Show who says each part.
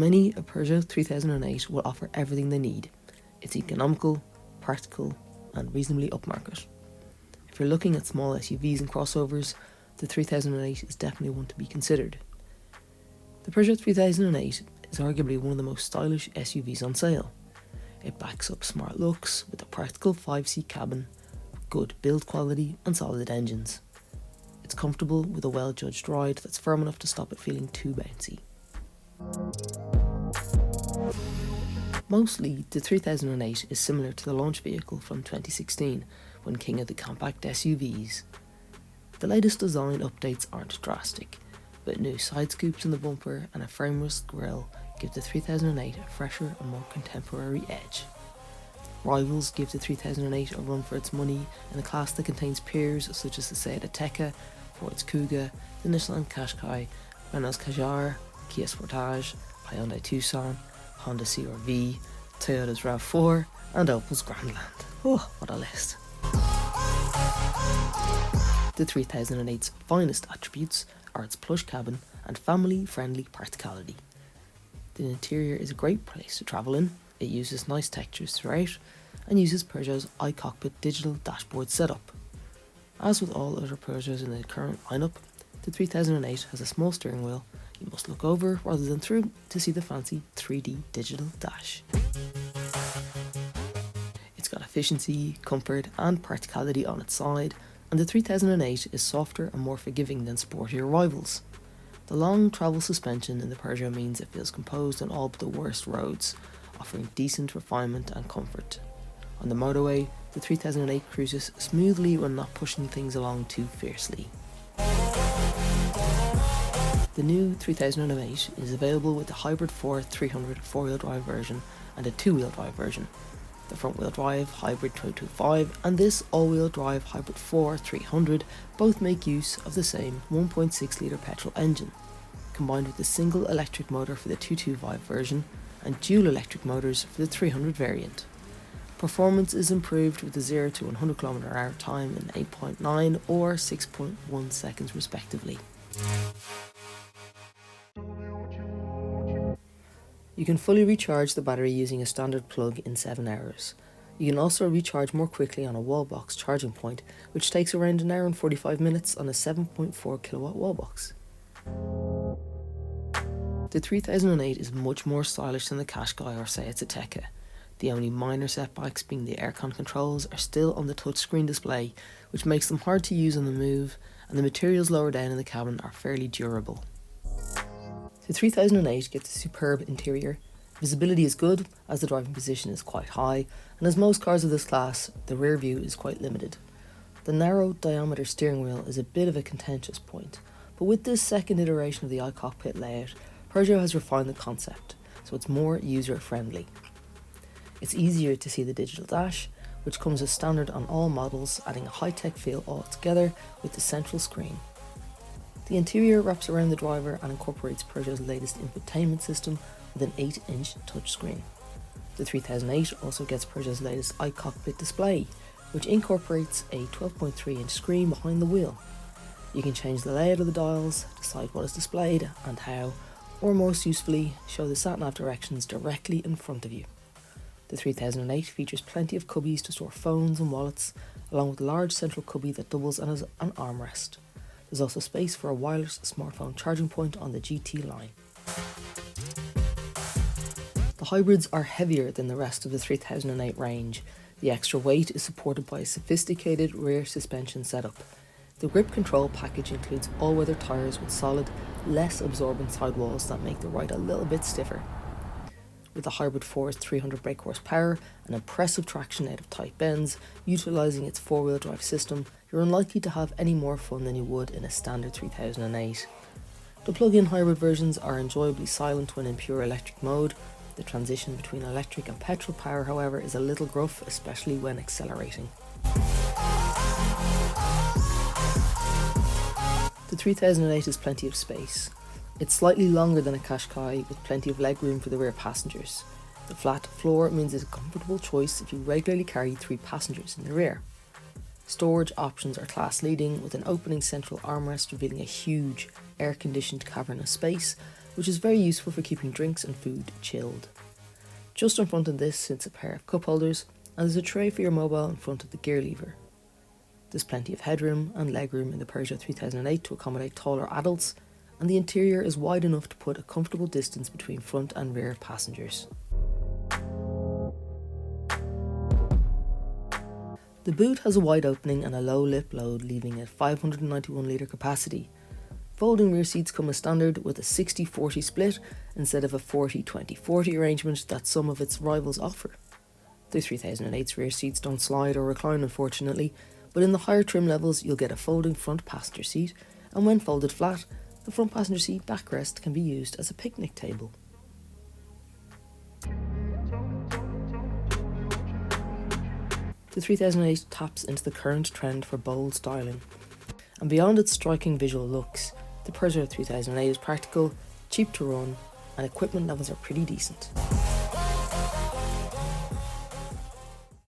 Speaker 1: many, a Peugeot 3008 will offer everything they need. It's economical, practical, and reasonably upmarket. If you're looking at small SUVs and crossovers, the 3008 is definitely one to be considered. The Peugeot 3008 is arguably one of the most stylish SUVs on sale. It backs up smart looks with a practical 5-seat cabin, good build quality and solid engines. It's comfortable with a well-judged ride that's firm enough to stop it feeling too bouncy. Mostly, the 3008 is similar to the launch vehicle from 2016, when king of the compact SUVs. The latest design updates aren't drastic, but new side scoops in the bumper and a frameless grille give the 3008 a fresher and more contemporary edge. Rivals give the 3008 a run for its money in a class that contains peers such as the Seat Ateca, Ford's Kuga, the Nissan Qashqai, Renault's Kadjar, Kia Sportage, Hyundai Tucson, Honda CR-V, Toyota's RAV4 and Opel's Grandland. Oh, what a list. The 3008's finest attributes are its plush cabin and family-friendly practicality. The interior is a great place to travel in. It uses nice textures throughout and uses Peugeot's iCockpit digital dashboard setup. As with all other Peugeots in the current lineup, the 3008 has a small steering wheel. You must look over rather than through to see the fancy 3D digital dash. It's got efficiency, comfort and practicality on its side, and the 3008 is softer and more forgiving than sportier rivals. The long travel suspension in the Peugeot means it feels composed on all but the worst roads, offering decent refinement and comfort. On the motorway, the 3008 cruises smoothly when not pushing things along too fiercely. The new 3008 is available with the Hybrid 4 300 4-wheel drive version and a 2-wheel drive version. The front-wheel drive Hybrid 225 and this all-wheel drive Hybrid 4 300 both make use of the same 1.6 litre petrol engine, combined with a single electric motor for the 225 version and dual electric motors for the 300 variant. Performance is improved with the 0 to 100 km/h time in 8.9 or 6.1 seconds respectively. You can fully recharge the battery using a standard plug in 7 hours. You can also recharge more quickly on a wallbox charging point, which takes around an hour and 45 minutes on a 7.4 kilowatt wallbox. The 3008 is much more stylish than the Qashqai or Seat Ateca. The only minor setbacks being the aircon controls are still on the touchscreen display, which makes them hard to use on the move, and the materials lower down in the cabin are fairly durable. The 3008 gets a superb interior. Visibility is good as the driving position is quite high, and as most cars of this class, the rear view is quite limited. The narrow diameter steering wheel is a bit of a contentious point, but with this second iteration of the iCockpit layout, Peugeot has refined the concept, so it's more user-friendly. It's easier to see the digital dash, which comes as standard on all models, adding a high-tech feel altogether with the central screen. The interior wraps around the driver and incorporates Peugeot's latest infotainment system with an 8-inch touchscreen. The 3008 also gets Peugeot's latest iCockpit display, which incorporates a 12.3-inch screen behind the wheel. You can change the layout of the dials, decide what is displayed and how, or most usefully, show the sat-nav directions directly in front of you. The 3008 features plenty of cubbies to store phones and wallets, along with a large central cubby that doubles as an armrest. There's also space for a wireless smartphone charging point on the GT line. The hybrids are heavier than the rest of the 3008 range. The extra weight is supported by a sophisticated rear suspension setup. The grip control package includes all-weather tyres with solid, less absorbent sidewalls that make the ride a little bit stiffer. With the Hybrid 4's 300 brake horsepower and impressive traction out of tight bends, utilising its 4-wheel drive system, you're unlikely to have any more fun than you would in a standard 3008. The plug-in hybrid versions are enjoyably silent when in pure electric mode. The transition between electric and petrol power, however, is a little gruff, especially when accelerating. The 3008 has plenty of space. It's slightly longer than a Qashqai with plenty of legroom for the rear passengers. The flat floor means it's a comfortable choice if you regularly carry 3 passengers in the rear. Storage options are class leading with an opening central armrest revealing a huge air-conditioned cavernous space, which is very useful for keeping drinks and food chilled. Just in front of this sits a pair of cup holders, and there's a tray for your mobile in front of the gear lever. There's plenty of headroom and legroom in the Peugeot 3008 to accommodate taller adults, and the interior is wide enough to put a comfortable distance between front and rear passengers. The boot has a wide opening and a low lip load, leaving a 591 litre capacity. Folding rear seats come as standard with a 60-40 split instead of a 40-20-40 arrangement that some of its rivals offer. The 3008's rear seats don't slide or recline, unfortunately, but in the higher trim levels you'll get a folding front passenger seat, and when folded flat, the front passenger seat backrest can be used as a picnic table. The 3008 taps into the current trend for bold styling, and beyond its striking visual looks, the Peugeot 3008 is practical, cheap to run, and equipment levels are pretty decent.